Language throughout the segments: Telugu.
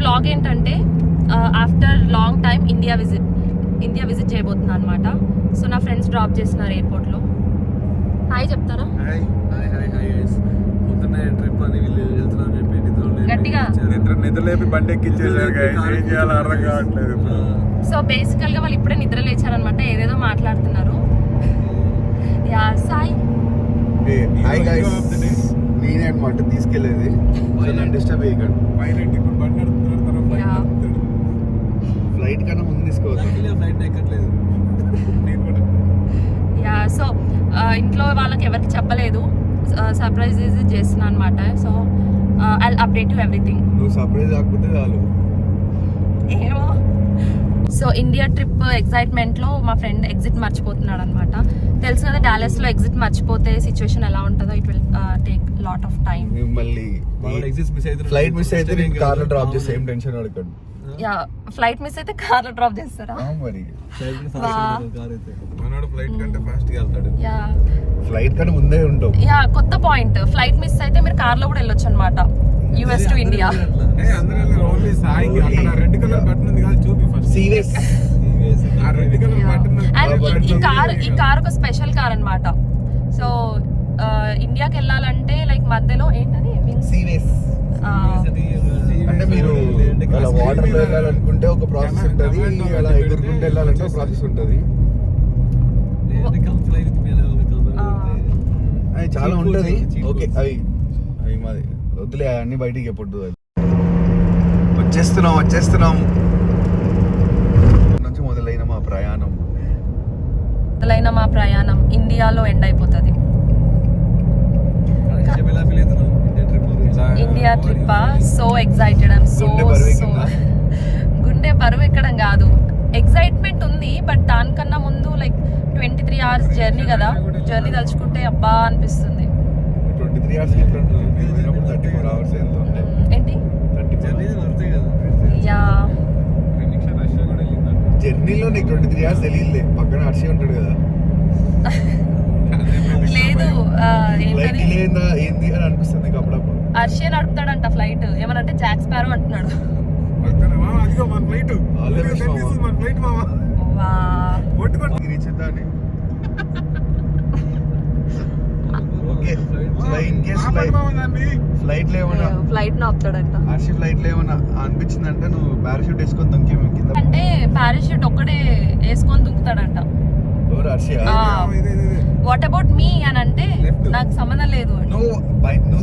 బ్లాగ్ ఏంటంటే after long time India visit చేయబోతున్నా అనమాట. సో నా ఫ్రెండ్స్ డ్రాప్ చేస్తున్నారు ఎయిర్పోర్ట్లో. హాయ్ చెప్తారా? పొద్దున్నే ట్రిప్ అని వీళ్ళు వెళ్తున్నారని చెప్పి గట్టిగా నిద్రలేపి బండి ఎక్కించేసారు. ఏం చేయాలో అర్థం కావట్లేదు. సో బేసికల్ గా వాళ్ళు ఇప్పుడే నిద్ర లేచారనమాట, ఏదేదో మాట్లాడుతున్నారు. యా సాయి హాయ్ గైస్, నేనే అనమాట తీసుకెళ్ళేది. నన్ను డిస్టర్బ్ చేయకండి. పైలట్ ఇప్పుడు బండి నడుపుతున్నారు, ఫ్లైట్ కన్నా ముందు తీసుకోవచ్చు. ఫ్లైట్ ఎక్కట్లేదు నేను కూడా. యా సో ఇంట్లో వాళ్ళకి ఎవరికి చెప్పలేదు, సర్ప్రైజ్ చేస్తున్నా అనమాట. So I update you everything. నువ్వు సర్ప్రైజ్ కాకపోతే చాలు. ఏమో. సో ఇండియా ట్రిప్ ఎక్సైట్మెంట్లో మా ఫ్రెండ్ ఎగ్జిట్ మర్చిపోతున్నాడు అనమాట. తెలుసు కదా డాలస్లో ఎగ్జిట్ మర్చిపోతే సిచ్యువేషన్ ఎలా ఉంటుందో. It will take lot of time. మళ్ళీ ఫ్లైట్ మిస్ అయితే నేను కార్లో డ్రాప్ చేస్తే ఏం టెన్షన్ పడకండి. యా ఫ్లైట్ మిస్ అయితే కార్లో డ్రాప్ చేస్తారా? మరి మనోడు ఫ్లైట్ కంటే ఫాస్ట్ గా వెళ్తాడు. యా ఫ్లైట్ కన్నా ముందే ఉంటావు. యా కొత్త పాయింట్, ఫ్లైట్ మిస్ అయితే మీరు కార్లో కూడా వెళ్ళొచ్చు అనమాట, యుఎస్ టు ఇండియా. ఓన్లీ సాయికి అక్కడ రెడ్ కలర్ బటన్ ఉంది కదా, చూపి ఫస్ట్. సీరియస్ ఆ రెడ్ కలర్ బటన్. అండ్ ఈ కార్ ఒక స్పెషల్ కార్ అనమాట. సో ఇండియాకి వెళ్ళాలంటే లైక్ మధ్యలో ఏంటది సీరియస్ అంటే మీరు అలా వాటర్ లో వెళ్ళాలనుకుంటే ఒక ప్రాసెస్ ఉంటుంది, అలా ఎగురుకుంటే వెళ్ళాలంటే ఒక ప్రాసెస్ ఉంటుంది. అది చాలా ఉంటుంది. ఓకే అవి మాది వద్దులే, అన్ని బయటికి ఎప్పుడు వచ్చేస్తున్నాం నుంచి మొదలైన మా ప్రయాణం ఇండియాలో ఎండ్ అయిపోతుంది. India trip so excited. I'm so గుండె బరువు ఎక్కడం కాదు, ఎక్సైట్మెంట్ ఉంది. బట్ దానికన్నా ముందు లైక్ 23 hours జర్నీ కదా, జర్నీ తలుచుకుంటే అబ్బా అనిపిస్తుంది. 23 hours పోయినప్పుడు 34 hours ఏంటి యా జర్నీలో నీకు 23 hours తెలియదులే, పక్కన హర్షి ఉంటాడు కదా. లేదు ఏంటది ఏంది అని అనిపిస్తుంది నీకు అప్పుడప్పుడు. హర్షి నడుపుతాడంట ఫ్లైట్, ఏమనంటే జాక్ స్పారో అంటున్నాడు. ఫ్లైట్ ఆపుతాడంట. హర్షి ఫ్లైట్ లో ఏమన్నా అనిపించిందంటే నువ్వు పారాషూట్ వేసుకొని దుంకేమో కింద. అంటే పారాషూట్ ఒక్కడే వేసుకొని దుంకుతాడంట. వాట్ అబౌట్ మీ అని అంటే నాకు సంబంధం లేదు. నువ్వు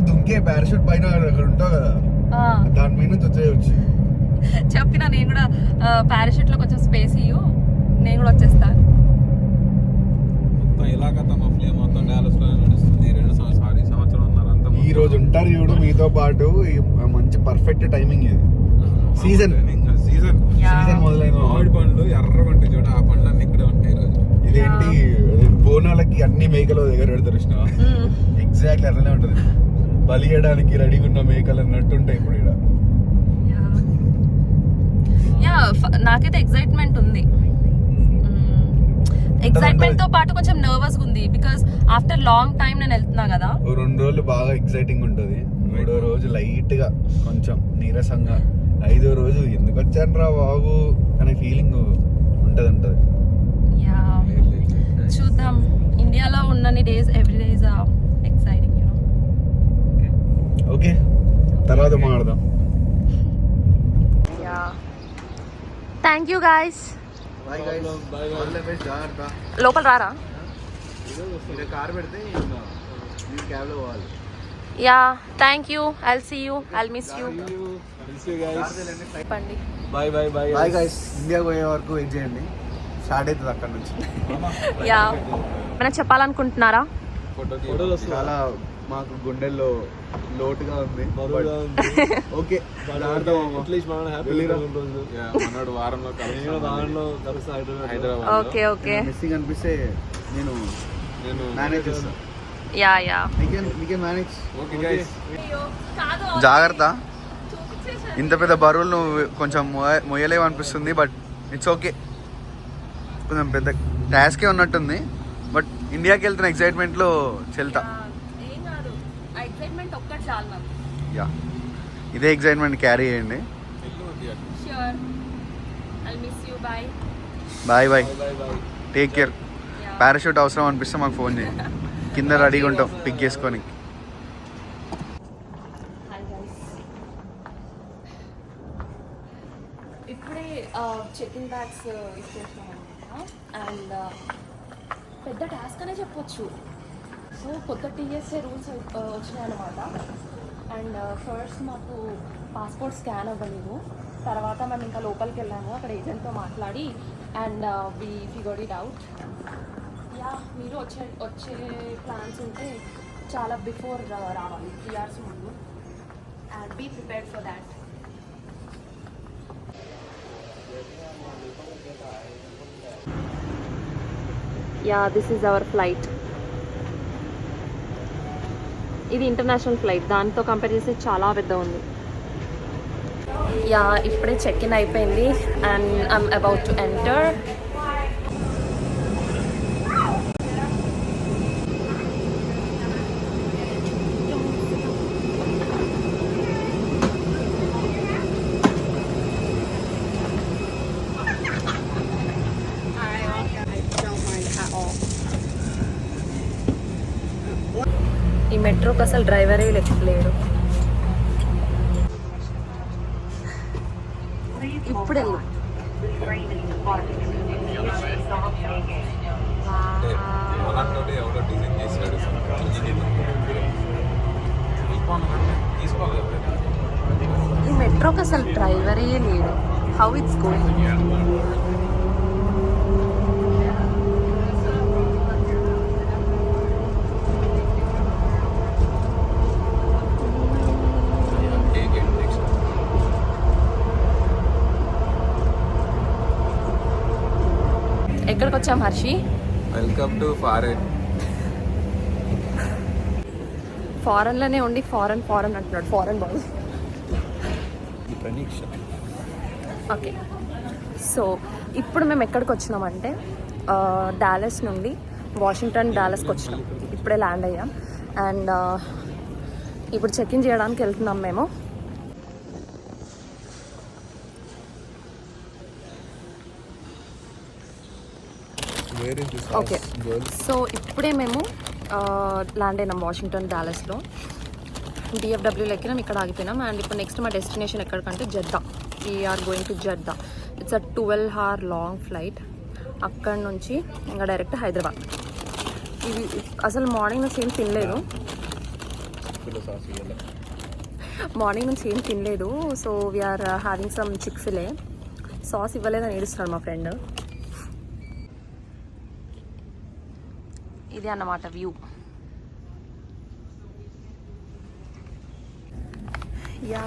దుంకే పారాషూట్ పైన అక్కడ ఉంటావు కదా, దాని మీద నుంచి వచ్చేయచ్చు. చెప్పినా నేను కూడా పారాషూట్ లో కొంచెం స్పేస్ ఇయ్యు, నేను కూడా వచ్చేస్తాను. ఈ రోజు ఉంటారు చూడు మీతో పాటు, మంచి పర్ఫెక్ట్ టైమింగ్ ఇది. సీజన్ మొదలైన మామిడి పండ్లు ఎర్రగా ఉంటాయి చూడ, ఆ పండ్లన్నీ ఇక్కడే ఉంటాయి. ఇదేంటి బోనాలకి అన్ని మేకలు దగ్గర పెడతారు, ఎగ్జాక్ట్లీ అట్లనే ఉంటది. బలియడానికి రెడీగా ఉన్న మేకలు అన్నట్టు ఉంటాయి ఇప్పుడు ఇక్కడ. నాకైతే ఎక్సైట్మెంట్ ఉంది. ఎక్సైట్మెంట్ తో పాటు కొంచెం నర్వస్ ఉంది, బికాస్ ఆఫ్టర్ లాంగ్ టైం నేను వెళ్తున్నా కదా. 2 రోజులు బాగా ఎక్సైటింగ్ ఉంటది, 3వ రోజు లైట్ గా కొంచెం నీరసంగా, 5వ రోజు ఎందుకు వచ్చాను రా బాబు అనే ఫీలింగ్ ఉంటది. చూద్దాం, ఇండియాలో ఉన్నన్ని days every day is exciting, you know. Okay తర్వాత మాట్లాడదాం. Yeah thank you guys. లోపల రారా? కార్ పెడితే క్యాబ్ లో పోవాలి. Yeah thank you, I'll see you, I'll miss you. చెప్పండి. బాయ్ గైస్, ఇండియా పోయే వరకు వెయిట్ చేయండి, స్టార్ట్ అవుతుంది అక్కడ నుంచి. యా ఏమైనా చెప్పాలనుకుంటున్నారా? చాలా మాకు గుండెల్లో లోటుగా ఉంది. ఓకే ఓకే ఓకే మిస్సింగ్ అనిపిస్తే నేను మేనేజ్ చేస్తాను. Yeah yeah manage. జాగ్రత్త, ఇంత పెద్ద బరువులు నువ్వు కొంచెం మొయ్యలేవు అనిపిస్తుంది, బట్ ఇట్స్ ఓకే. కొంచెం పెద్ద టాస్కే ఉన్నట్టుంది, బట్ ఇండియాకి వెళ్తున్న ఎక్సైట్మెంట్లో చెల్తా. ఎక్సైట్మెంట్ ఒక్కటి చాలు నాకు. యా ఇదే ఎక్సైట్మెంట్ క్యారీ చేయండి. sure. I'll miss you. Bye. Bye bye, take care. Parachute అవసరం అనిపిస్తే మాకు ఫోన్ చేయి, కింద రెడీగా ఉంటాం పిక్ చేసుకొని. Hi guys. ఇప్పుడే చెకింగ్ బ్యాగ్స్ ఇచ్చేసాం అనమాట. అండ్ పెద్ద టాస్క్ అనే చెప్పొచ్చు. సో కొత్త టీఎస్ఏ రూల్స్ వచ్చినాయన్నమాట. అండ్ ఫస్ట్ మాకు పాస్పోర్ట్ స్కాన్ అవ్వలేదు. తర్వాత మనం ఇంకా లోపలికి వెళ్ళాము, అక్కడ ఏజెంట్తో మాట్లాడి and we figured it out. Yeah, మీరు వచ్చే ప్లాన్స్ ఉంటే చాలా బిఫోర్ రావాలి, 3 hours ముందు. And be prepared for that. Yeah, this is our flight. ఇది ఇంటర్నేషనల్ ఫ్లైట్, దాంతో కంపేర్ చేస్తే చాలా పెద్ద ఉంది. యా, ఇప్పుడే చెక్ ఇన్ అయిపోయింది and I'm about to enter. ఈ మెట్రోకి అసలు డ్రైవరే లేడు. ఇప్పుడు వెళ్ళు. ఈ మెట్రోకి అసలు డ్రైవరే లేడు. How it's going? ఎక్కడికి వచ్చాం హర్షి? Welcome to foreign. ఫారెన్లోనే ఉండి ఫారెన్ అంటున్నాడు. Foreign bye. ఓకే, సో ఇప్పుడు మేము ఎక్కడికి వచ్చినామంటే డాలస్ నుండి వాషింగ్టన్ డాలస్కి వచ్చినాం. ఇప్పుడే ల్యాండ్ అయ్యాం అండ్ ఇప్పుడు చెక్ ఇన్ చేయడానికి వెళ్తున్నాం మేము. ఓకే, సో ఇప్పుడే మేము ల్యాండ్ అయినాం వాషింగ్టన్ డాలస్లో. డిఎఫ్డబ్ల్యూలో ఎక్కినాం, ఇక్కడ ఆగిపోయినాం. అండ్ ఇప్పుడు నెక్స్ట్ మా డెస్టినేషన్ ఎక్కడికంటే Jeddah. We're going to Jeddah. It's a 12 hour long flight. అక్కడ నుంచి ఇంకా డైరెక్ట్ హైదరాబాద్. ఇది అసలు మార్నింగ్ నుంచి ఏం తినలేదు, so we are having some Chick-fil-A. Sauce ఇవ్వలేదని ఏడుస్తున్నాడు మా ఫ్రెండ్. ఇది అన్నమాట view. Yeah,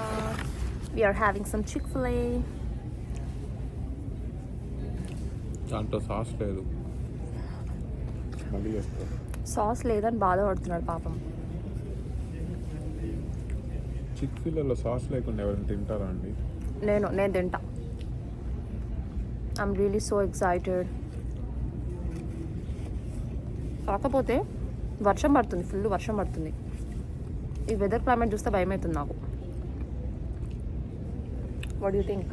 we are having some Chick-fil-A. దాంట్లో సాస్ లేదు, సాస్ లేదని బాధపడుతున్నాడు పాపం. చిక్-ఫిల్-ఏలో సాస్ లేకుండా ఎవరైనా తింటారా అండి? నేను తింటా. I'm really so excited. కాకపోతే వర్షం పడుతుంది, ఫుల్ వర్షం పడుతుంది. ఈ వెదర్ క్లైమేట్ చూస్తే భయం అవుతుంది నాకు. What you think?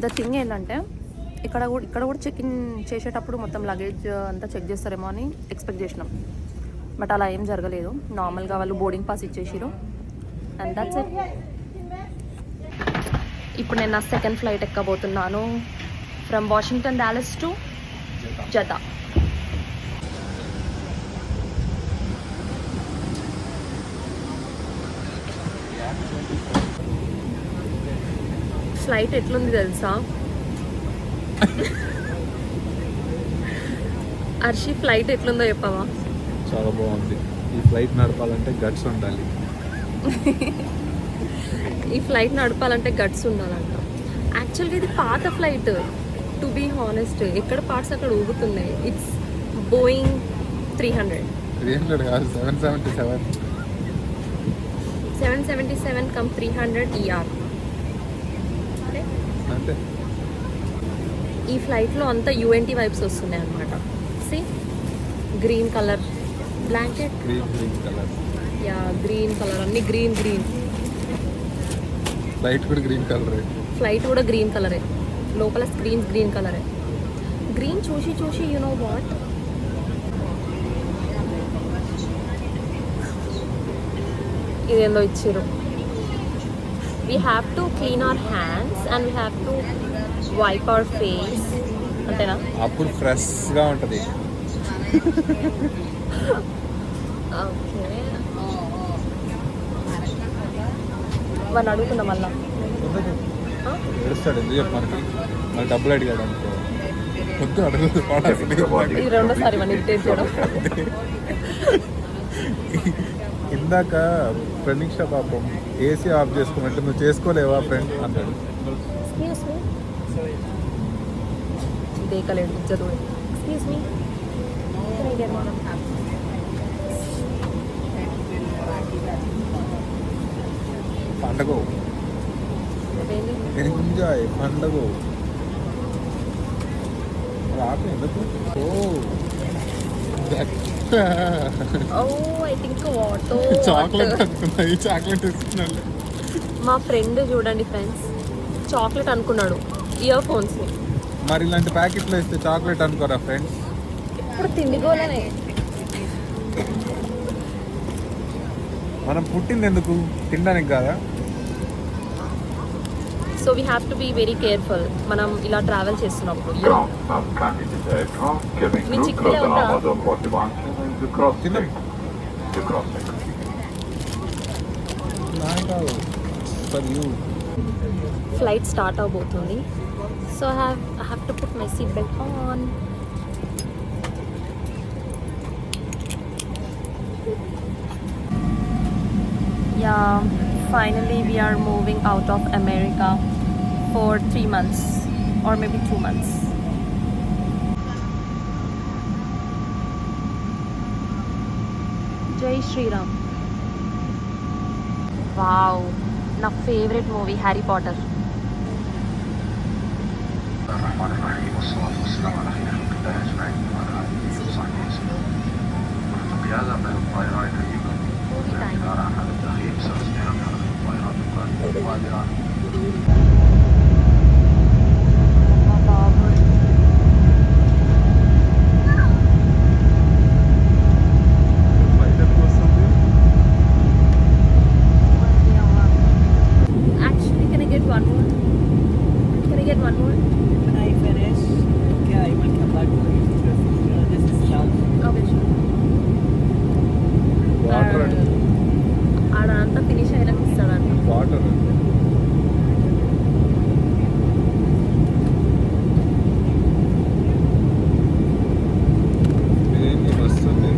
The thing ఏంటంటే ఇక్కడ కూడా చెక్ ఇన్ చేసేటప్పుడు మొత్తం లగేజ్ అంతా చెక్ చేస్తారేమో అని ఎక్స్పెక్ట్ చేసినాం. బట్ అలా ఏం జరగలేదు. నార్మల్గా వాళ్ళు బోర్డింగ్ పాస్ ఇచ్చేసిరు అండ్ దట్స్ ఇట్. ఇప్పుడు నేను నా సెకండ్ ఫ్లైట్ ఎక్కబోతున్నాను from Washington Dallas to Jeddah. Flight ఎట్లుంది తెలుసా? హర్షి, ఫ్లైట్ ఎట్లుందో చెప్పవా? చాలా బాగుంది. ఈ ఫ్లైట్ నడపాలంటే గట్స్ ఉండాలి. ఈ ఫ్లైట్ నడపాలంటే గట్స్ ఉండాలంట. యాక్చువల్గా ఇది పాత ఫ్లైట్, టు బీ హానెస్ట్. ఎక్కడ పార్ట్స్ అక్కడ ఊగుతున్నాయి. ఇట్స్ బోయింగ్ 300 కాదు, 777. 777 కమ్ 300 ER. అంతే. ఈ ఫ్లైట్లో అంతా UNT వైబ్స్ వస్తున్నాయి అనమాట. See, green colour blanket, green colour. Yeah, green colour, అన్ని గ్రీన్. ఫ్లైట్ కూడా గ్రీన్ కలర్. ఫ్లైట్ కూడా గ్రీన్ కలరే, లోపల స్క్రీన్ గ్రీన్ కలరే. గ్రీన్ చూసి చూసి యు నో వాట్, ఇదేందో ఇచ్చారు. We have to clean our hands and we have to wipe our face, అంతేనా? అప్పుడు ఫ్రెష్ గా ఉంటది. ఓకే, వాడిని అడుగుతున్నా మళ్ళా. ఏడుస్తాడు ఎందుకు చెప్పు మనకి, మనకి డబ్బులు అడిగాడు అనుకో. వద్దు అడగదు, ఇది రెండోసారి వాడిని ఇరిటేట్ చేయడం. ఇందాక ఫ్రెండింగ్ షాప్ పాపం ఏసీ ఆఫ్ చేసుకోమంటే నువ్వు చేసుకోలేవా ఫ్రెండ్ అన్నాడు. ఎక్స్క్యూజ్ మీ, దేకలేడు చదువు. ఎక్స్క్యూజ్ మీ, పండగ ఎంజాయ్ పండగ రాకు ఎందుకు. ఐ థింక్ వాటో చాక్లెట్ అనుకున్నా, ఈ చాక్లెట్ ఇస్తున్నాను. మా ఫ్రెండ్ చూడండి ఫ్రెండ్స్, చాక్లెట్ అనుకున్నాడు ఇయర్ ఫోన్స్. మరి ఇలాంటి ప్యాకెట్లో ఇస్తే చాక్లెట్ అనుకోరా ఫ్రెండ్స్. ఇప్పుడు తిండిగోలనే. మనం పుట్టింది ఎందుకు, తినడానికి కాదా? So we have to be very careful మనం ఇలా ట్రావెల్ చేస్తున్నప్పుడు. మీ చిక్కులే ఉందా? తినం ఫర్ యూ. ఫ్లైట్ స్టార్ట్ అవబోతుంది. So I have to put my seat belt on. Yeah, finally we are moving out of America for 3 months or maybe 2 months. Jai Shri Ram. Wow, my favorite movie, Harry Potter. Movie time. మా బాబు actually, can I get one more? Can I get one more? When I finish, yeah, I will come back to you because this is health. Okay, sure. Water ఆడంతా ఫినిష్ అయినాక ఇస్తాడంట. వాటర్ ఇదేంటి వస్తుంది.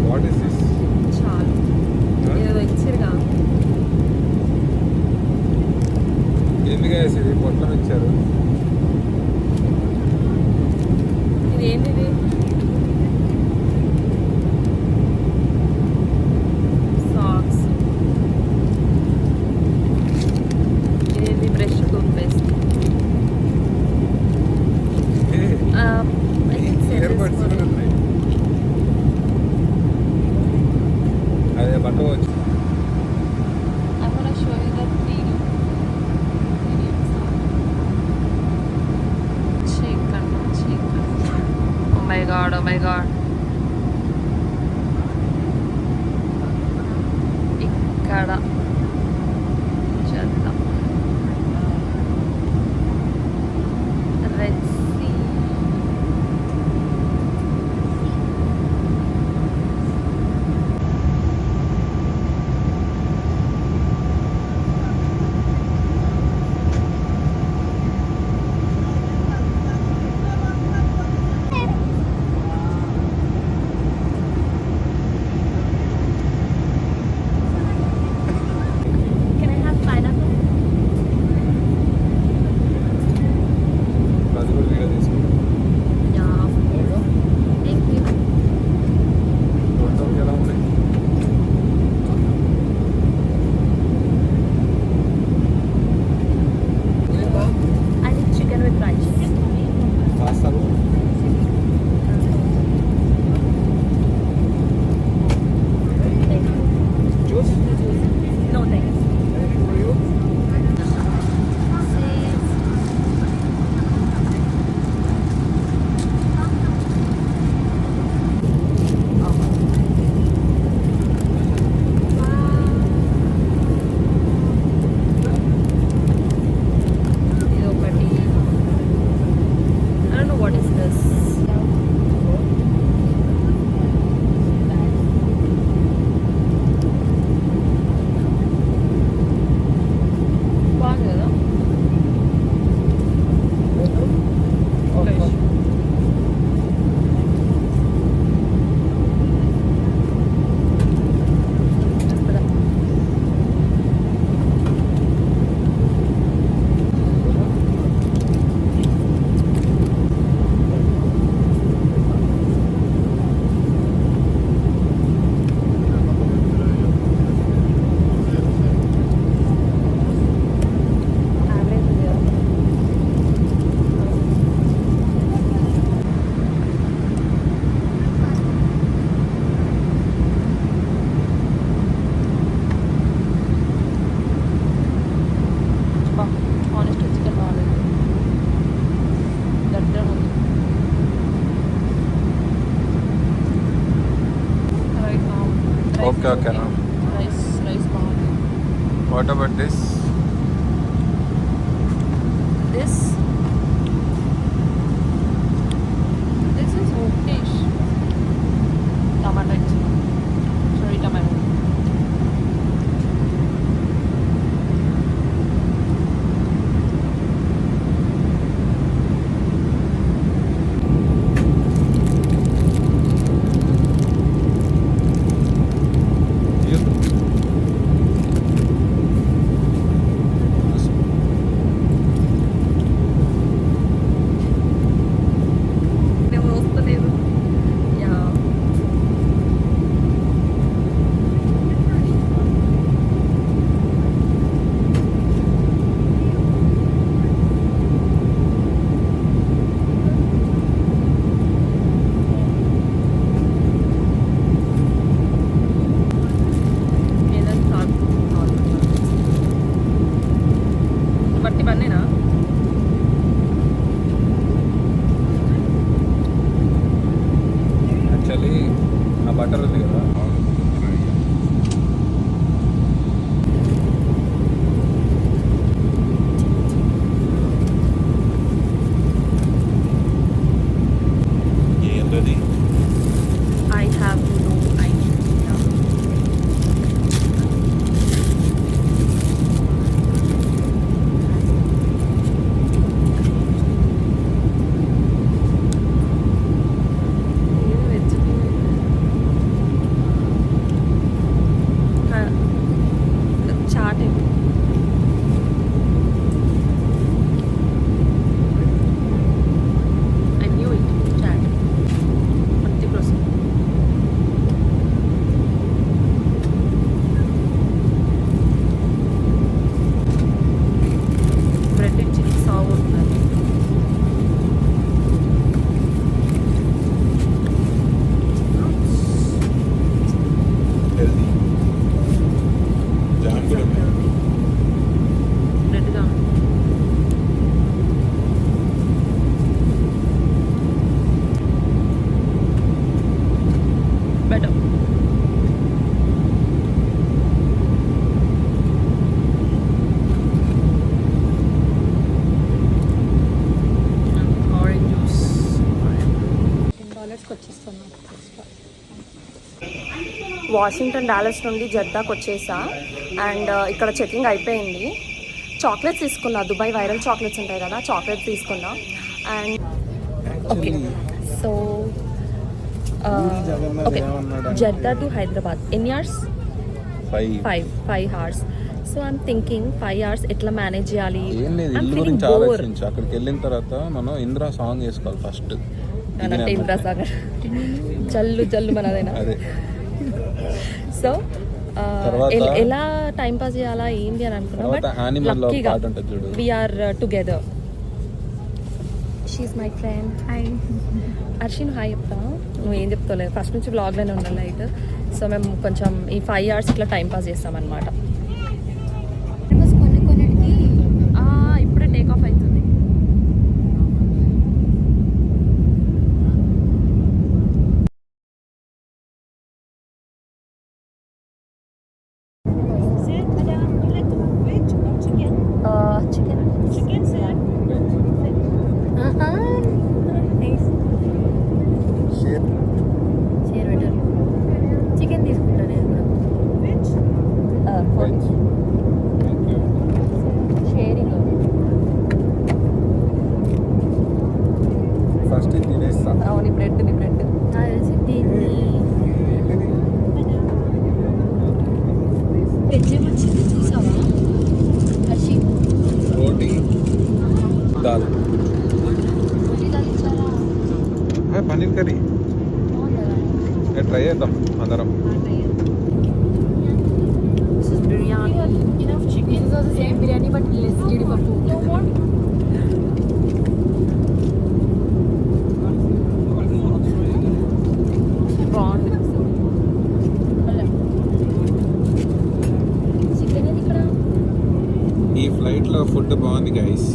What is this? చాలు, ఏదో ఇచ్చిరుగా. ఎందుకు ఇది పొట్లం ఇచ్చారు? ఇది ఏంటిది? సాక్స్. ఇదేంటి? Brush, toothpaste. ఇయర్ బడ్స్ ఉన్నాయి. అదే పట్టుకోవచ్చు. I want to show you the 3D videos. Chicken. Oh my god, oh my god. ఇక్కడ చేద్దాం. Red sea. ఓకే ఓకేనా. రైస్ బాగుంది. What about this? This is okay. Tomato. Sorry, tomato. నేను వస్తలేదు. యా ఏదైనా తాగుతున్నాను. బట్టి పన్నేనా? యాక్చువల్లీ ఆ బటర్ ఉంది కదా, ఏంటది? I have no idea. ఏదో vegetable chaat I knew it. Chat. 30%. Bread ఇచ్చి సాగు ఉంటుంది. హెల్దీ జామ్ కూడా ఉంది. బ్రెడ్ గా బెటర్. ఆరెంజ్ జ్యూస్ $10 వచ్చేస్తున్నాం. వాషింగ్టన్ డాలస్ నుండి జెద్దాకి వచ్చేసా అండ్ ఇక్కడ చెకింగ్ అయిపోయింది. చాక్లెట్స్ తీసుకున్నా, దుబాయ్ వైరల్ చాక్లెట్స్ ఉంటాయి కదా, చాక్లెట్స్ తీసుకున్నా. And okay so okay Jeddah to Hyderabad ఎన్ని hours? 5 hours. So I'm thinking 5 hours ఎట్లా మేనేజ్ చేయాలి? ఏం లేదు, I'm ఇల్లు feeling గురించి bored. ఆలోచించు. అక్కడికి వెళ్ళిన తర్వాత మనం ఇంద్రా సాంగ్ వేసుకోవాలి ఫస్ట్. అంటే ఇంద్రాసాగర్ జల్లు జల్లు మనదేనా? అదే సో తర్వాత- ఎలా టైం పాస్ చేయాలా ఏంటి అని అనుకున్నా. తర్వాత యానిమల్ లో పాట ఉంటుంది చూడు. We're together. She's my friend. Hi Arshin. Hi చెప్తా. నువ్వు ఏం చెప్తావు? ఫస్ట్ నుంచి బ్లాగ్లోనే ఉన్నాను లైట్. సో మేము కొంచెం ఈ 5 hours ఇట్లా టైం పాస్ చేస్తామన్నమాట. ఇప్పుడే టేక్ ఆఫ్ అవుతుంది. చికెన్ చికెన్ తీసుకుంటా నేను కూడా. షేరింగ్. ఫస్ట్ తినేస్తా. అవును బ్రెడ్ తెలిసి దీన్ని వచ్చింది చూసావా హర్షి? రోటీ దాల్, పన్నీర్ కర్రీ. ట్రై చేద్దాం అందరం. బిర్యానీ బట్ లెస్ జీడిపప్పు. బాగుంది. చికెన్ ఏది ఇక్కడ? ఈ ఫ్లైట్ లో ఫుడ్ బాగుంది guys.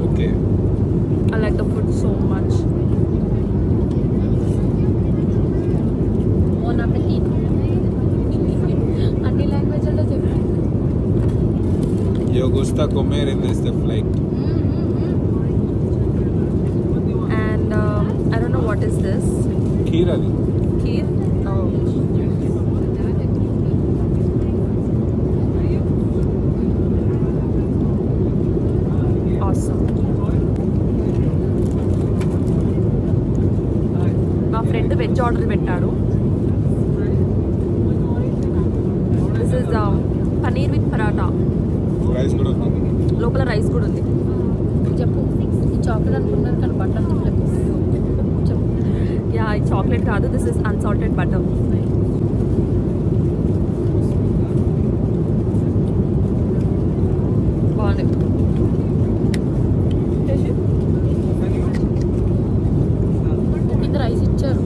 Okay I like the food so gusta comer in este flight? And I don't know what is this. Kheer అది. Kheer? Oh. Awesome. మా ఫ్రెండ్ వెజ్ ఆర్డర్ పెట్టాడు. This is paneer with paratha. Rice కూడా ఉంది. లోపల రైస్ కూడా ఉంది. చెప్పు ఈ చాక్లెట్ అనుకున్నారు కానీ బటర్ చెప్పలేదు. చెప్పు. యా ఈ చాక్లెట్ కాదు, దిస్ ఇస్ అన్సాల్టెడ్ బటర్. బాగుంది. కింద రైస్ ఇచ్చారు.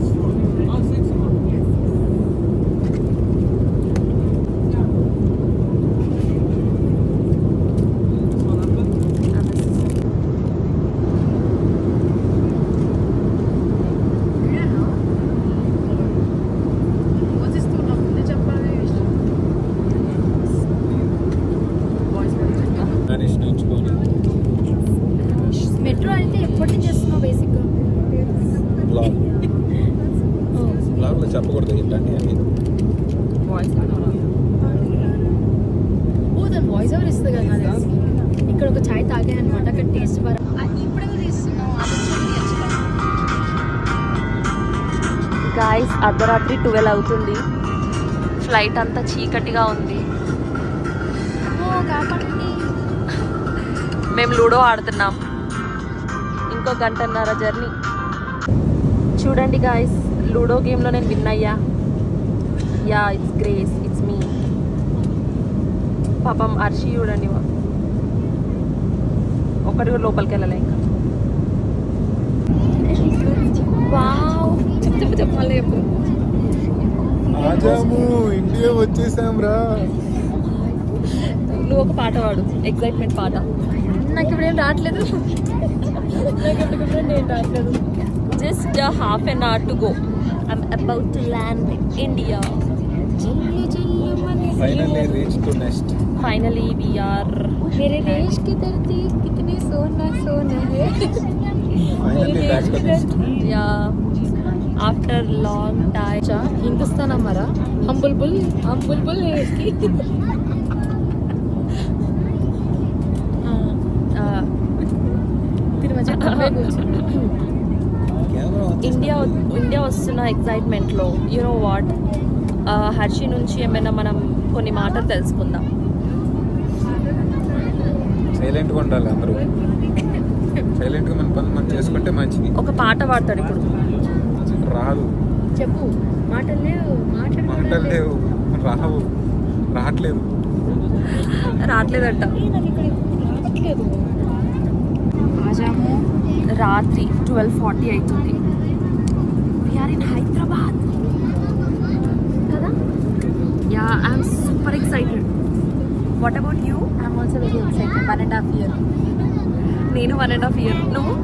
స్పానిష్ నేర్చుకొని మెట్రో అయితే ఎప్పటి నుంచి చేస్తున్నావు బేసిక్గా? బ్లాగ్లో చెప్పకూడదు ఇట్లాంటి అని. వాయిస్ ఓ దాని వాయిస్ ఓవర్ ఇస్తుంది కదా నాకు తెలిసి. ఇక్కడ ఒక చాయ్ తాగాను అనమాట, అక్కడ టేస్ట్ బాగా. ఇప్పుడు తీస్తున్నావు గాయస్ అర్ధరాత్రి 12 అవుతుంది. ఫ్లైట్ అంతా చీకటిగా ఉంది. కాపాడండి. మేము లూడో ఆడుతున్నాం. ఇంకో గంటన్నర జర్నీ. చూడండి గాయస్, లూడో గేమ్లో నేను విన్ అయ్యా. Yeah it's grace, it's me. పాపం అర్షి చూడండి, ఒకటి కూడా లోపలికి వెళ్ళలే ఇంకా. వావ్, చెప్పు మళ్ళీ చెప్పు. ఆజాము ఇండియా వచ్చేసాం రా. నువ్వు ఒక పాట పాడు, ఎగ్జైట్మెంట్ పాట. నాకు ఇప్పుడు ఏం రావట్లేదు. Just half an hour to go. I'm about to land in India. Finally reach to next. Finally we are. मेरे देश की धरती कितनी सोना सोना है. Finally back to next. Yeah, after long time. अच्छा हिंदुस्तान हमारा, हम बुलबुल है इसकी. फिर मुझे ఇండియా వస్తున్న ఎగ్జైట్మెంట్లో యూనో వాట్, హర్షి నుంచి ఏమైనా మనం కొన్ని మాటలు తెలుసుకుందాం. సైలెంట్గా ఉండాలి అందరూ. సైలెంట్గా మన పని మనం చేసుకుంటే మంచిది. ఒక పాట పాడతాడు ఇప్పుడు. రాదు. చెప్పు. మాటలు లేవు, మాటలు లేవు, రావు, రావట్లేదు. రావట్లేదంట. నాకు ఇక్కడ రావట్లేదు. ఆజాము. రాత్రి 12:40 అవుతుంది. వీఆర్ ఇన్ హైదరాబాద్ కదా. Yeah I'm super excited. What about you? I'm also very excited. 1.5 years. నేను 1.5 years. నువ్వు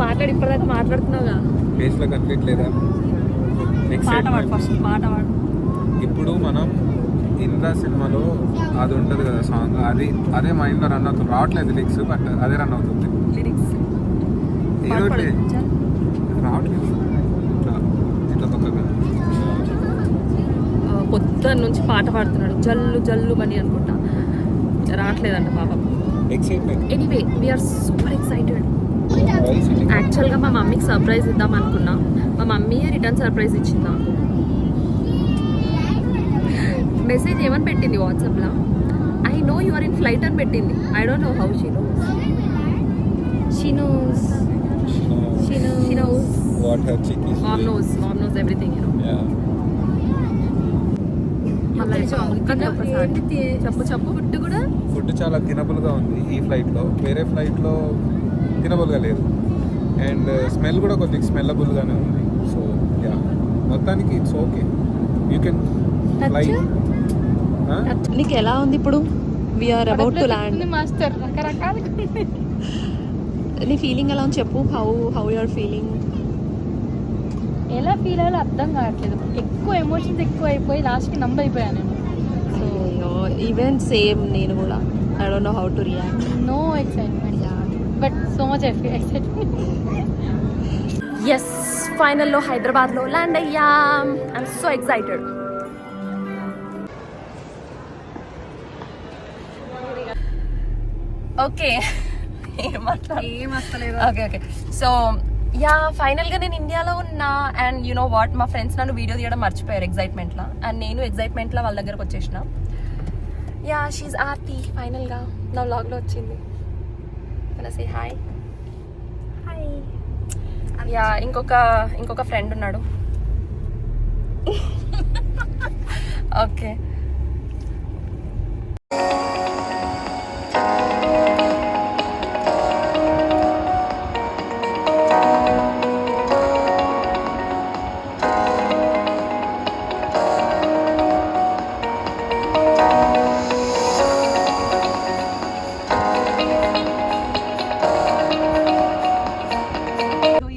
మాట్లాడి ఇప్పటిదాకా మాట్లాడుతున్నావుగా. ఫేస్లో కంప్లీట్ లేదా? పాట పాడు ఫస్ట్, పాట పాడు. ఇప్పుడు మనం ఇంద్ర సినిమాలో అది ఉంటుంది కదా సాంగ్, అదే మైండ్లో రన్ అవుతుంది. రావట్లేదు లిరిక్స్, బట్ అదే రన్ అవుతుంది. లిరిక్స్ ఏదో ఒకటి రావట్లేదు. ఇట్లా పక్కగా పొద్దున్న నుంచి పాట పాడుతున్నాడు, జల్లు జల్లు అని అనుకుంటా. రావట్లేదంట పాపం. Excitement. Anyway we're super excited. యాక్చువల్గా మా మమ్మీకి సర్ప్రైజ్ ఇద్దాం అనుకున్నా. మా మమ్మీ రిటర్న్ సర్ప్రైజ్ ఇచ్చిందా. మెసేజ్ ఏమని పెట్టింది వాట్సాప్లో, I know you are in flight అని పెట్టింది. I don't know how she knows. She knows. She knows. What her chick is Mom doing. knows everything, you know. Yeah. మళ్ళీ చెప్పు. ఫుడ్ కూడా ఫుడ్ చాలా తినబుల్గా ఉంది ఈ ఫ్లైట్లో. వేరే ఫ్లైట్లో తినబుల్గా లేదు. అండ్ స్మెల్ కూడా కొద్దిగా స్మెల్లబుల్గానే ఉంది. సో యా, మొత్తానికి it's okay. You can fly. నీకు ఎలా ఉంది ఇప్పుడు? We're about to land. Master రకరకాల. నీ ఫీలింగ్ ఎలా ఉంది చెప్పు. How you're feeling? ఎలా ఫీల్ అవ్వాలో అర్థం కావట్లేదు. ఎక్కువ ఎమోషన్స్ ఎక్కువ అయిపోయి లాస్ట్కి నంబర్ అయిపోయాను నేను. సో ఈవెన్ సేమ్ నేను కూడా I don't know how to react. No excitement, but so much excitement. Yes ఫైనల్లో హైదరాబాద్లో ల్యాండ్ అయ్యాం. I'm so excited. ఓకే ఏం వస్తలేదు. ఓకే సో యా ఫైనల్గా నేను ఇండియాలో ఉన్నా. అండ్ యు నో వాట్, మా ఫ్రెండ్స్ నన్ను వీడియో తీయడం మర్చిపోయారు ఎగ్జైట్మెంట్లో. అండ్ నేను ఎగ్జైట్మెంట్లో వాళ్ళ దగ్గరకు వచ్చేసిన. యా షీఈ్ ఆర్తి ఫైనల్గా నా వ్లాగ్లో వచ్చింది. Say hi. హాయ్. యా ఇంకొక ఫ్రెండ్ ఉన్నాడు. ఓకే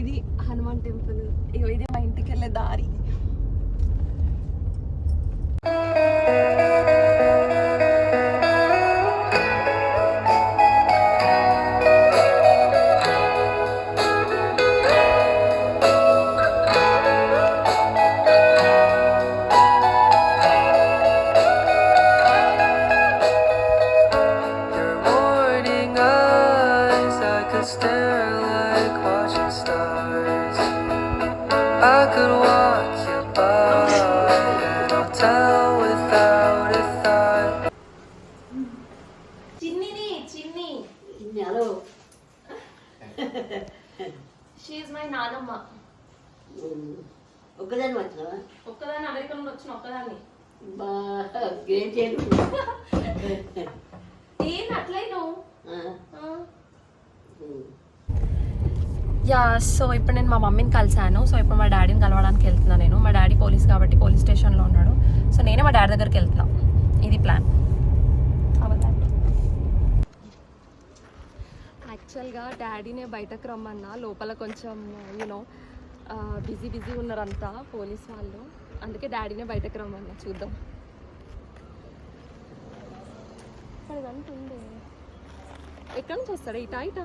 ఇది హనుమాన్ టెంపుల్. ఇగో ఇది మా ఇంటికి వెళ్ళే దారి. Your morning eyes, I could stare like watching stars. I could walk you by and I'll tell without a thought. చిన్ని హలో షీ ఇస్ మై నానమ్మ. ఒక్కదాన్ని వచ్చినావా? ఒక్కదాన్ని అమెరికా నుండి వచ్చిన ఒక్కదాన్ని. బా గ్రేట్ చేయను. ఏంది అట్లయినా? యా సో ఇప్పుడు నేను మా మమ్మీని కలిసాను. సో ఇప్పుడు మా డాడీని కలవడానికి వెళ్తున్నాను నేను. మా డాడీ పోలీస్ కాబట్టి పోలీస్ స్టేషన్లో ఉన్నాడు. సో నేనే మా డాడీ దగ్గరికి వెళ్తున్నా. ఇది ప్లాన్. యాక్చువల్గా డాడీనే బయటకు రమ్మన్నా, లోపల కొంచెం యూనో బిజీ ఉన్నారంతా పోలీస్ వాళ్ళు. అందుకే డాడీనే బయటకు రమ్మన్నా. చూద్దాం. అంటుండే ఎక్కడి నుంచి వస్తాడా? ఇటా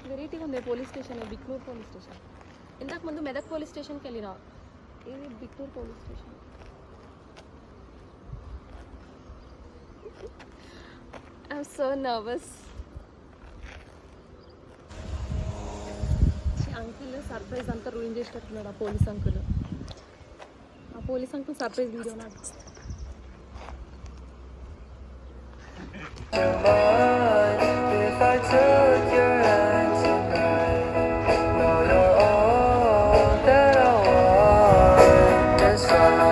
వెరైటీగా ఉంది police station. Bhiknoor police station. ఇంతకు ముందు మెదక్ పోలీస్ స్టేషన్కి వెళ్ళినా. ఇది Bhiknoor police station. I'm so nervous. Uncle surprise అంతా రూయిన్ చేసేటట్టున్నాడు ఆ పోలీస్ అంకుల్. ఆ పోలీస్ అంకుల్ సర్ప్రైజ్ వీడియో నాకు. Do you mind if I took your hand tonight? No, you're all that I want inside.